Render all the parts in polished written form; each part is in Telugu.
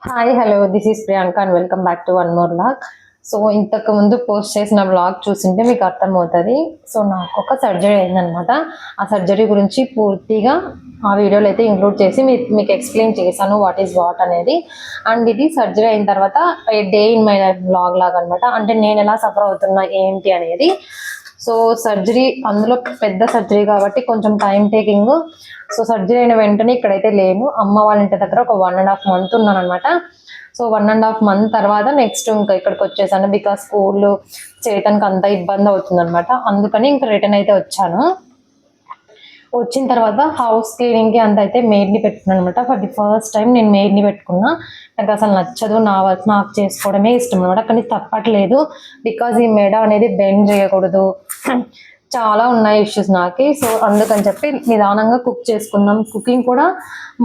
Hi hello this is Priyanka and welcome back to one more vlog. So ఇంతకు ముందు పోస్ట్ చేసిన వ్లాగ్ చూసింటే మీకు అర్థమవుతుంది. సో నాకు ఒక సర్జరీ అయిందనమాట. ఆ సర్జరీ గురించి పూర్తిగా ఆ వీడియోలో అయితే ఇంక్లూడ్ చేసి మీకు ఎక్స్ప్లెయిన్ చేశాను వాట్ ఈస్ వాట్ అనేది. అండ్ ఇది సర్జరీ అయిన తర్వాత day in my life vlog లాగా అనమాట. అంటే నేను ఎలా సఫర్ అవుతున్నా ఏంటి అనేది. సో సర్జరీ అందులో పెద్ద సర్జరీ కాబట్టి కొంచెం టైం టేకింగ్. సో సర్జరీ అయిన వెంటనే ఇక్కడైతే లేను, అమ్మ వాళ్ళ ఇంటి దగ్గర ఒక 1.5 month ఉన్నాను అనమాట. సో 1.5 month తర్వాత నెక్స్ట్ ఇంకా ఇక్కడికి వచ్చేసాను. బికాస్ స్కూల్ చేయటానికి అంత ఇబ్బంది అవుతుంది అనమాట. అందుకని ఇంకా రిటర్న్ అయితే వచ్చాను. వచ్చిన తర్వాత హౌస్ క్లీనింగ్కి అంత అయితే మేడ్ని పెట్టుకున్నాను అనమాట. ఫర్ ది ఫస్ట్ టైం నేను మేడ్ని పెట్టుకున్నా. నాకు అసలు నచ్చదు, నాకు చేసుకోవడమే ఇష్టం అనమాట. కానీ తప్పట్లేదు, బికాజ్ ఈ మెడ అనేది బెండ్ చేయకూడదు, చాలా ఉన్నాయి ఇష్యూస్ నాకు. సో అందుకని చెప్పి నిదానంగా కుక్ చేసుకుందాం. కుకింగ్ కూడా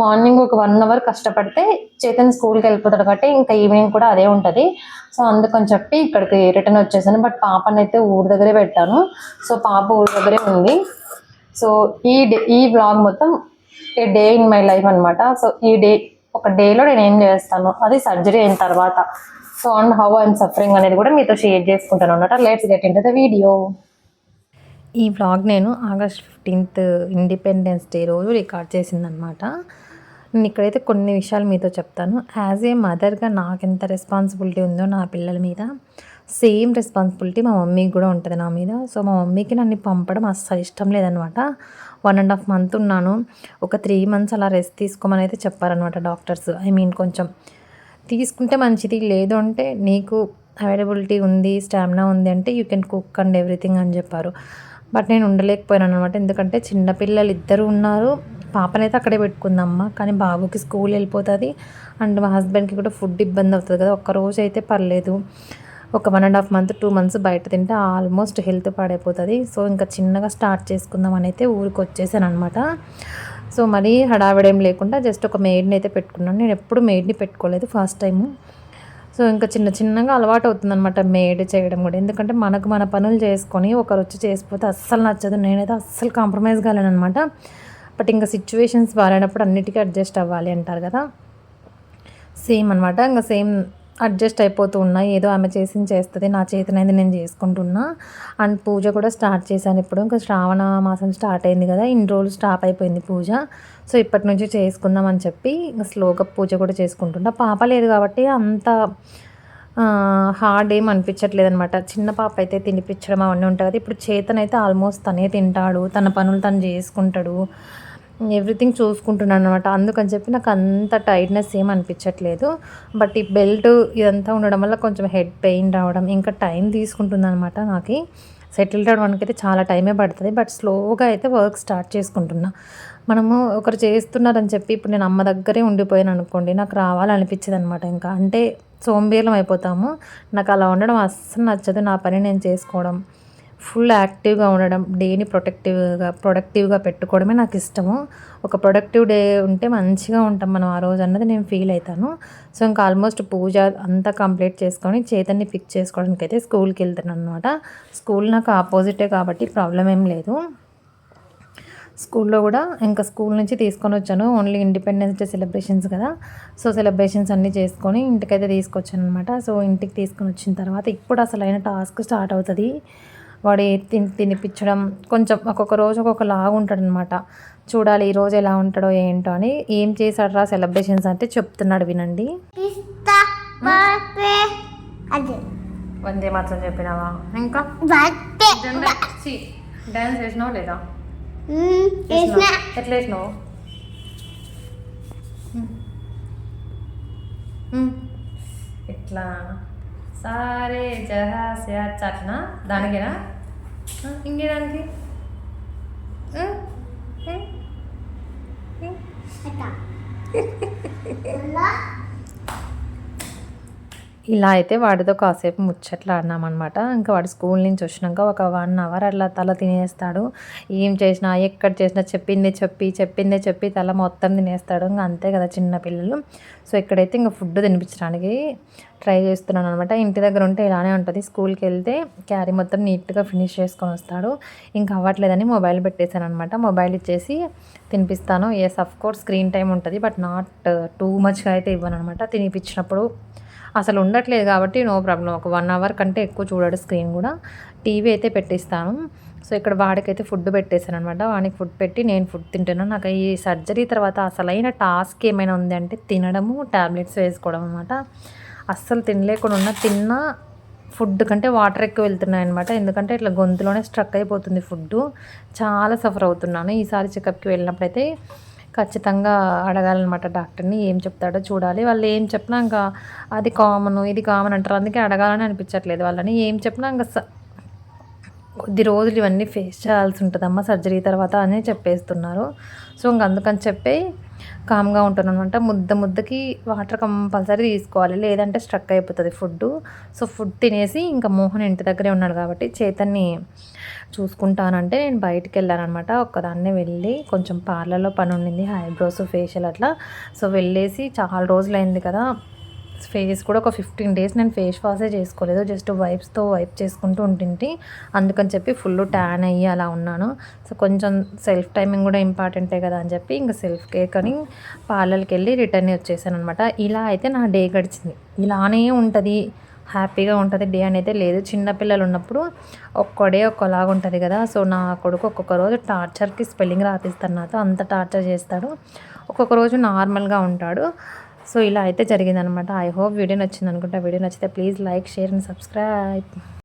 మార్నింగ్ ఒక 1 hour కష్టపడితే చేతన్ స్కూల్కి వెళ్ళిపోతాడు కాబట్టి ఇంకా ఈవినింగ్ కూడా అదే ఉంటుంది. సో అందుకని చెప్పి ఇక్కడికి రిటర్న్ వచ్చేసాను. బట్ పాపని అయితే ఊరి దగ్గరే పెట్టాను. సో పాప ఊరి దగ్గరే ఉంది. సో ఈ వ్లాగ్ మొత్తం ఏ డే ఇన్ మై లైఫ్ అనమాట. సో ఒక డేలో నేను ఏం చేస్తాను అది సర్జరీ అయిన తర్వాత. So and how I'm suffering అనేది కూడా మీతో షేర్ చేసుకుంటాను అనమాట. Let's get in to the video. ఈ వ్లాగ్ నేను August 15th ఇండిపెండెన్స్ డే రోజు రికార్డ్ చేసిందనమాట. నేను ఇక్కడైతే కొన్ని విషయాలు మీతో చెప్తాను. యాజ్ ఏ మదర్గా నాకు ఎంత రెస్పాన్సిబిలిటీ ఉందో నా పిల్లల మీద, సేమ్ రెస్పాన్సిబిలిటీ మా మమ్మీకి కూడా ఉంటుంది నా మీద. సో మా మమ్మీకి నన్ను పంపడం అస్సలు ఇష్టం లేదనమాట. 1.5 month ఉన్నాను. ఒక 3 months అలా రెస్ట్ తీసుకోమని అయితే చెప్పారనమాట డాక్టర్స్. కొంచెం తీసుకుంటే మంచిది, లేదు అంటే నీకు అవైలబిలిటీ ఉంది, స్టామినా ఉంది అంటే you can cook and everything అని చెప్పారు. బట్ నేను ఉండలేకపోయాను అనమాట. ఎందుకంటే చిన్నపిల్లలు ఇద్దరు ఉన్నారు. పాపనైతే అక్కడే పెట్టుకుందమ్మ, కానీ బాబుకి స్కూల్ వెళ్ళిపోతుంది అండ్ మా హస్బెండ్కి కూడా ఫుడ్ ఇబ్బంది అవుతుంది కదా. ఒక్కరోజు అయితే పర్లేదు, ఒక 1.5 month 2 months బయట తింటే ఆల్మోస్ట్ హెల్త్ పాడైపోతుంది. సో ఇంకా చిన్నగా స్టార్ట్ చేసుకుందామని అయితే ఊరికి వచ్చేసాను అనమాట. సో మరీ హడావిడేం లేకుండా జస్ట్ ఒక మెయిడ్ని అయితే పెట్టుకున్నాను. నేను ఎప్పుడు మెయిడ్ని పెట్టుకోలేదు, ఫస్ట్ టైము. సో ఇంకా చిన్నగా అలవాటు అవుతుందన్నమాట మేడ్ చేయడం కూడా. ఎందుకంటే మనకు మన పనులు చేసుకొని ఒకరు వచ్చి చేసిపోతే అస్సలు నచ్చదు. నేనైతే అస్సలు కాంప్రమైజ్ కాలేను అనమాట. బట్ ఇంకా సిచ్యువేషన్స్ బాగాలేనప్పుడు అన్నిటికీ అడ్జస్ట్ అవ్వాలి అంటారు కదా, సేమ్ అనమాట. ఇంకా సేమ్ అడ్జస్ట్ అయిపోతూ ఉన్నా. ఏదో ఆమె చేస్తుంది, నా చేతనైంది నేను చేసుకుంటున్నా. అండ్ పూజ కూడా స్టార్ట్ చేశాను ఇప్పుడు. ఇంకా శ్రావణ మాసం స్టార్ట్ అయింది కదా, ఇన్ని రోజులు స్టాప్ అయిపోయింది పూజ. సో ఇప్పటి నుంచి చేసుకుందాం అని చెప్పి ఇంకా స్లోగా పూజ కూడా చేసుకుంటున్నా. పాప లేదు కాబట్టి అంత హార్డ్ ఏం అనిపించట్లేదు అనమాట. చిన్న పాప అయితే తినిపించడం అవన్నీ ఉంటుంది కదా. ఇప్పుడు చేతనైతే ఆల్మోస్ట్ తనే తింటాడు, తన పనులు తను చేసుకుంటాడు, ఎవ్రీథింగ్ చూసుకుంటున్నాను అనమాట. అందుకని చెప్పి నాకు అంత టైర్డ్నెస్ ఏం అనిపించట్లేదు. బట్ ఈ బెల్ట్ ఇదంతా ఉండడం వల్ల కొంచెం హెడ్ పెయిన్ రావడం, ఇంకా టైం తీసుకుంటుంది అనమాట. నాకు సెటిల్ అవ్వడానికి అయితే చాలా టైమే పడుతుంది. బట్ స్లోగా అయితే వర్క్ స్టార్ట్ చేసుకుంటున్నా. మనము ఒకరు చేస్తున్నారని చెప్పి ఇప్పుడు నేను అమ్మ దగ్గరే ఉండిపోయాను అనుకోండి, నాకు రావాలనిపించదు అనమాట. ఇంకా అంటే సోంబేర్లం అయిపోతాము. నాకు అలా ఉండడం అస్సలు నచ్చదు. నా పని నేను చేసుకోవడం, ఫుల్ యాక్టివ్గా ఉండడం, డేని ప్రొడక్టివ్గా పెట్టుకోవడమే నాకు ఇష్టము. ఒక ప్రొడక్టివ్ డే ఉంటే మంచిగా ఉంటాం మనం ఆ రోజు అన్నది నేను ఫీల్ అవుతాను. సో ఇంకా ఆల్మోస్ట్ పూజ అంతా కంప్లీట్ చేసుకొని చేతన్ని పిక్ చేసుకోవడానికి అయితే స్కూల్కి వెళ్తాను అనమాట. స్కూల్ నాకు ఆపోజిటే కాబట్టి ప్రాబ్లం ఏం లేదు. స్కూల్లో కూడా ఇంకా స్కూల్ నుంచి తీసుకొని వచ్చాను. ఓన్లీ ఇండిపెండెన్స్ డే సెలబ్రేషన్స్ కదా, సో సెలబ్రేషన్స్ అన్నీ చేసుకొని ఇంటికైతే తీసుకొచ్చాను అనమాట. సో ఇంటికి తీసుకొని వచ్చిన తర్వాత ఇప్పుడు అసలైన టాస్క్ స్టార్ట్ అవుతుంది. వాడు తినిపించడం. కొంచెం ఒక్కొక్క రోజు ఒక్కొక్క లాగా ఉంటాడనమాట. చూడాలి ఈరోజు ఎలా ఉంటాడో ఏంటో అని. ఏం చేశాడు రా సెలబ్రేషన్స్ అంటే చెప్తున్నాడు, వినండి. వందే మాత్రం చెప్పినావా? ఇంకా డాన్స్ చేసినావు లేదా? ఎట్లా వేసినావు? ఇట్లా సారే జహాస్యా చట్నా దానికేనా? ఇంకే దానికి ఇలా అయితే వాడితో కాసేపు ముచ్చట్లు ఆడినామనమాట. ఇంకా వాడు స్కూల్ నుంచి వచ్చినాక ఒక 1 అవర్ అట్లా తల తినేస్తాడు. ఏం చేసినా, ఎక్కడ చేసినా చెప్పిందే చెప్పి తల మొత్తం తినేస్తాడు. ఇంక అంతే కదా చిన్న పిల్లలు. సో ఇక్కడైతే ఇంక ఫుడ్ తినిపించడానికి ట్రై చేస్తున్నాను అనమాట. ఇంటి దగ్గర ఉంటే ఇలానే ఉంటుంది. స్కూల్కి వెళ్తే క్యారీ మొత్తం నీట్గా ఫినిష్ చేసుకొని వస్తాడు. ఇంకా అవ్వట్లేదని మొబైల్ పెట్టేశాను అనమాట. మొబైల్ ఇచ్చేసి తినిపిస్తాను. Yes, of course screen time ఉంటుంది, బట్ నాట్ టూ మచ్గా అయితే ఇవ్వను అనమాట. తినిపించినప్పుడు అసలు ఉండట్లేదు కాబట్టి నో ప్రాబ్లం. ఒక 1 అవర్ కంటే ఎక్కువ చూడడు స్క్రీన్ కూడా. టీవీ అయితే పెట్టిస్తాను. సో ఇక్కడ వాడికైతే ఫుడ్ పెట్టేశాను అనమాట. వాడికి ఫుడ్ పెట్టి నేను ఫుడ్ తింటున్నాను. నాకు ఈ సర్జరీ తర్వాత అసలైన టాస్క్ ఏమైనా ఉంది అంటే తినడము, టాబ్లెట్స్ వేసుకోవడం అనమాట. అస్సలు తినలేకుండా ఉన్న తిన్నా ఫుడ్ కంటే వాటర్ ఎక్కువ వెళ్తున్నాయి అనమాట. ఎందుకంటే ఇట్లా గొంతులోనే స్ట్రక్ అయిపోతుంది ఫుడ్డు. చాలా సఫర్ అవుతున్నాను. ఈసారి చెకప్కి వెళ్ళినప్పుడైతే ఖచ్చితంగా అడగాలన్నమాట డాక్టర్ని. ఏం చెప్తాడో చూడాలి. వాళ్ళు ఏం చెప్పినా ఇంకా అది కామన్, ఇది కామన్ అంటారు. అందుకే అడగాలని అనిపించట్లేదు వాళ్ళని. ఏం చెప్పినా ఇంకా కొద్ది రోజులు ఇవన్నీ ఫేస్ చేయాల్సి ఉంటుందమ్మా సర్జరీ తర్వాత అని చెప్పేస్తున్నారు. సో ఇంక అందుకని చెప్పి కామ్గా ఉంటానన్నమాట. ముద్దకి వాటర్ కంపల్సరీ తీసుకోవాలి, లేదంటే స్ట్రక్ అయిపోతుంది ఫుడ్డు. సో ఫుడ్ తినేసి ఇంకా మోహన్ ఇంటి దగ్గరే ఉన్నాడు కాబట్టి చేతన్ని చూసుకుంటానంటే నేను బయటికి వెళ్ళానమాట. ఒక్కదాన్నే వెళ్ళి కొంచెం పార్లర్లో పని ఉండింది, ఐబ్రోస్, ఫేషియల్ అట్లా. సో వెళ్ళేసి చాలా రోజులైంది కదా, ఫేస్ కూడా ఒక 15 డేస్ నేను ఫేస్ వాషే చేసుకోలేదు. జస్ట్ వైప్స్తో వైప్ చేసుకుంటూ ఉంటుంటే అందుకని చెప్పి ఫుల్ ట్యాన్ అయ్యి అలా ఉన్నాను. సో కొంచెం సెల్ఫ్ టైమింగ్ కూడా ఇంపార్టెంటే కదా అని చెప్పి ఇంకా సెల్ఫ్ కేర్ కానీ పార్లర్కి వెళ్ళి రిటర్న్ వచ్చేసాను అనమాట. ఇలా అయితే నా డే గడిచింది. ఇలానే ఉంటుంది, హ్యాపీగా ఉంటుంది డే అనేది లేదు. చిన్నపిల్లలు ఉన్నప్పుడు ఒక్క డే ఒక్కలాగా ఉంటుంది కదా. సో నా కొడుకు ఒక్కొక్క రోజు టార్చర్కి స్పెల్లింగ్ రాపిస్తాను నాతో, అంత టార్చర్ చేస్తాడు. ఒక్కొక్క రోజు నార్మల్గా ఉంటాడు. సో ఇలా అయితే జరిగిందనమాట. ఐ హోప్ వీడియో నచ్చింది అనుకుంటా. వీడియో నచ్చితే please like, share and subscribe.